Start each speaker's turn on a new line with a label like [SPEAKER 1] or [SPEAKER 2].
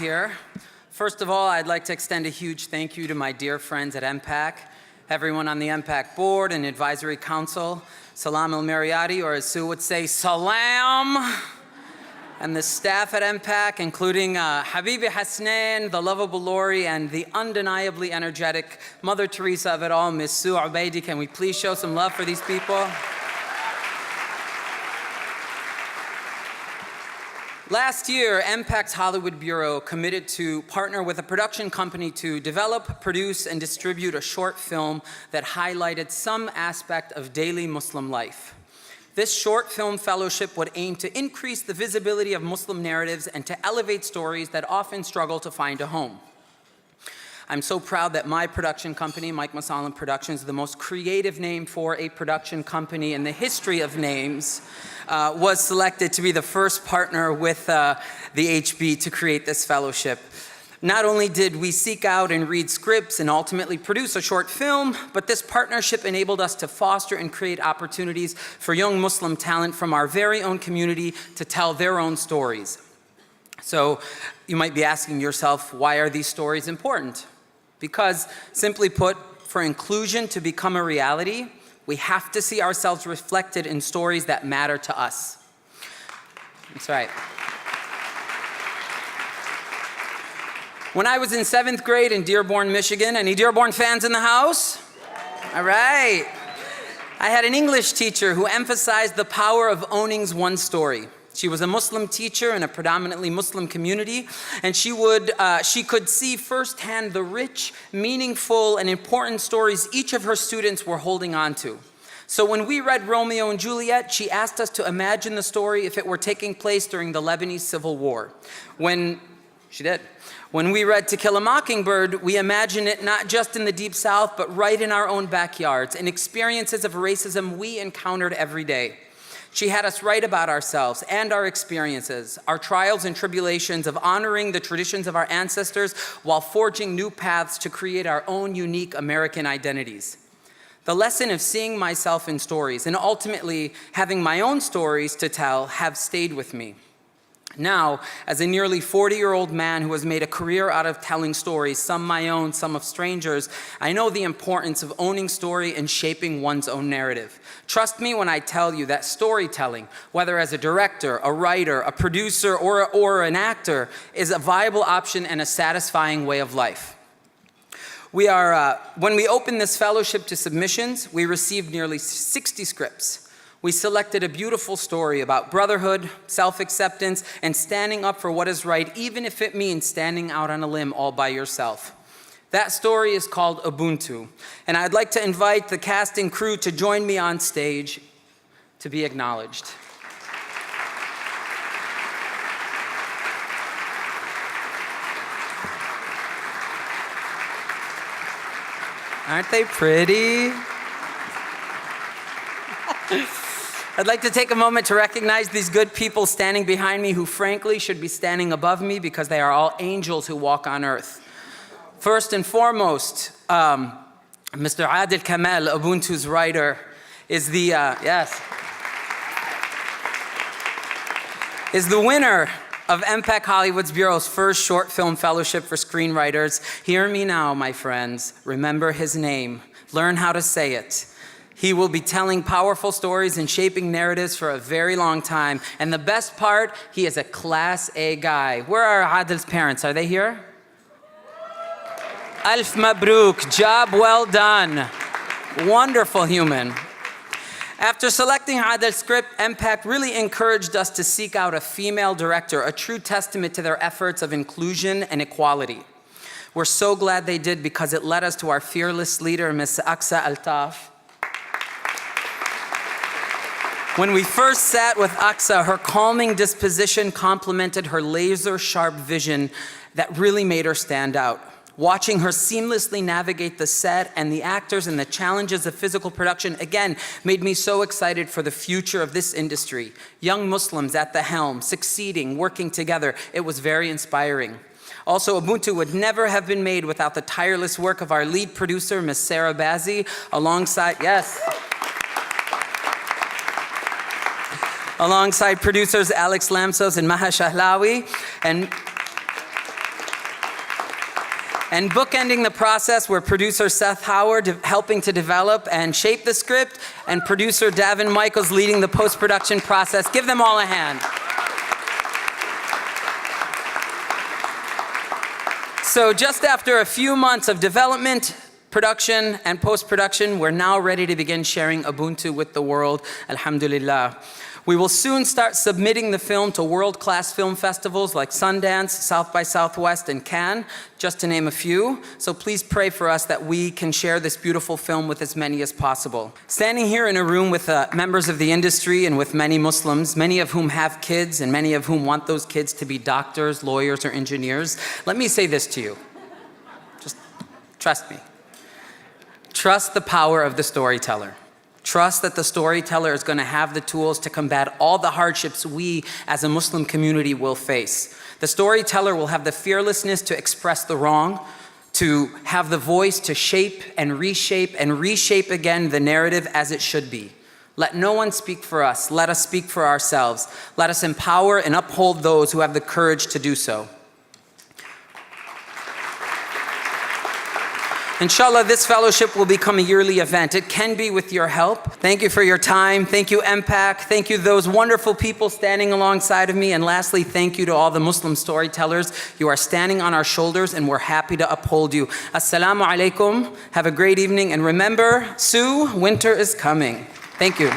[SPEAKER 1] here. First of all, I'd like to extend a huge thank you to my dear friends at MPAC, everyone on the MPAC board and advisory council, Salam al-Mariyati, or as Sue would say, Salam, and the staff at MPAC, including Habibi Hasnain, the lovable Lori, and the undeniably energetic Mother Teresa of it all, Miss Sue Ubaidi. Can we please show some love for these people? Last year, MPAC's Hollywood Bureau committed to partner with a production company to develop, produce, and distribute a short film that highlighted some aspect of daily Muslim life. This short film fellowship would aim to increase the visibility of Muslim narratives and to elevate stories that often struggle to find a home. I'm so proud that my production company, Mike Mosallam Productions, the most creative name for a production company in the history of names, was selected to be the first partner with the HB to create this fellowship. Not only did we seek out and read scripts and ultimately produce a short film, but this partnership enabled us to foster and create opportunities for young Muslim talent from our very own community to tell their own stories. So you might be asking yourself, why are these stories important? Because, simply put, for inclusion to become a reality, we have to see ourselves reflected in stories that matter to us. That's right. When I was in 7th grade in Dearborn, Michigan, any Dearborn fans in the house? All right. I had an English teacher who emphasized the power of owning one's story. She was a Muslim teacher in a predominantly Muslim community, and she could see firsthand the rich, meaningful, and important stories each of her students were holding on to. So when we read Romeo and Juliet, she asked us to imagine the story if it were taking place during the Lebanese Civil War. She did. When we read To Kill a Mockingbird, we imagined it not just in the Deep South, but right in our own backyards, and experiences of racism we encountered every day. She had us write about ourselves and our experiences, our trials and tribulations of honoring the traditions of our ancestors while forging new paths to create our own unique American identities. The lesson of seeing myself in stories and ultimately having my own stories to tell have stayed with me. Now, as a nearly 40-year-old man who has made a career out of telling stories, some my own, some of strangers, I know the importance of owning story and shaping one's own narrative. Trust me when I tell you that storytelling, whether as a director, a writer, a producer, or an actor, is a viable option and a satisfying way of life. When we opened this fellowship to submissions, we received nearly 60 scripts. We selected a beautiful story about brotherhood, self-acceptance, and standing up for what is right, even if it means standing out on a limb all by yourself. That story is called Ubuntu, and I'd like to invite the cast and crew to join me on stage to be acknowledged. Aren't they pretty? I'd like to take a moment to recognize these good people standing behind me who frankly should be standing above me because they are all angels who walk on earth. First and foremost, Mr. Adel Kamal, Ubuntu's writer, is the winner of MPAC Hollywood Bureau's first short film fellowship for screenwriters. Hear me now, my friends. Remember his name. Learn how to say it. He will be telling powerful stories and shaping narratives for a very long time. And the best part, he is a Class A guy. Where are Adel's parents? Are they here? Alf Mabruk, job well done. Wonderful human. After selecting Adel's script, MPAC really encouraged us to seek out a female director, a true testament to their efforts of inclusion and equality. We're so glad they did because it led us to our fearless leader, Ms. Aqsa Altaf. When we first sat with Aqsa, her calming disposition complemented her laser-sharp vision that really made her stand out. Watching her seamlessly navigate the set and the actors and the challenges of physical production, again, made me so excited for the future of this industry. Young Muslims at the helm, succeeding, working together. It was very inspiring. Also, Ubuntu would never have been made without the tireless work of our lead producer, Ms. Sarah Bazzi, alongside producers Alex Lamsos and Maha Shahlawi, And bookending the process were producer Seth Howard helping to develop and shape the script, and producer Davin Michaels leading the post-production process. Give them all a hand. So just after a few months of development, production, and post-production, we're now ready to begin sharing Ubuntu with the world, alhamdulillah. We will soon start submitting the film to world-class film festivals like Sundance, South by Southwest, and Cannes, just to name a few. So please pray for us that we can share this beautiful film with as many as possible. Standing here in a room with members of the industry and with many Muslims, many of whom have kids and many of whom want those kids to be doctors, lawyers, or engineers, let me say this to you. Just trust me. Trust the power of the storyteller. Trust that the storyteller is going to have the tools to combat all the hardships we as a Muslim community will face. The storyteller will have the fearlessness to express the wrong, to have the voice to shape and reshape again the narrative as it should be. Let no one speak for us. Let us speak for ourselves. Let us empower and uphold those who have the courage to do so. Inshallah, this fellowship will become a yearly event. It can be with your help. Thank you for your time. Thank you, MPAC. Thank you, those wonderful people standing alongside of me. And lastly, thank you to all the Muslim storytellers. You are standing on our shoulders, and we're happy to uphold you. Assalamu alaikum. Have a great evening. And remember, Sue, winter is coming. Thank you.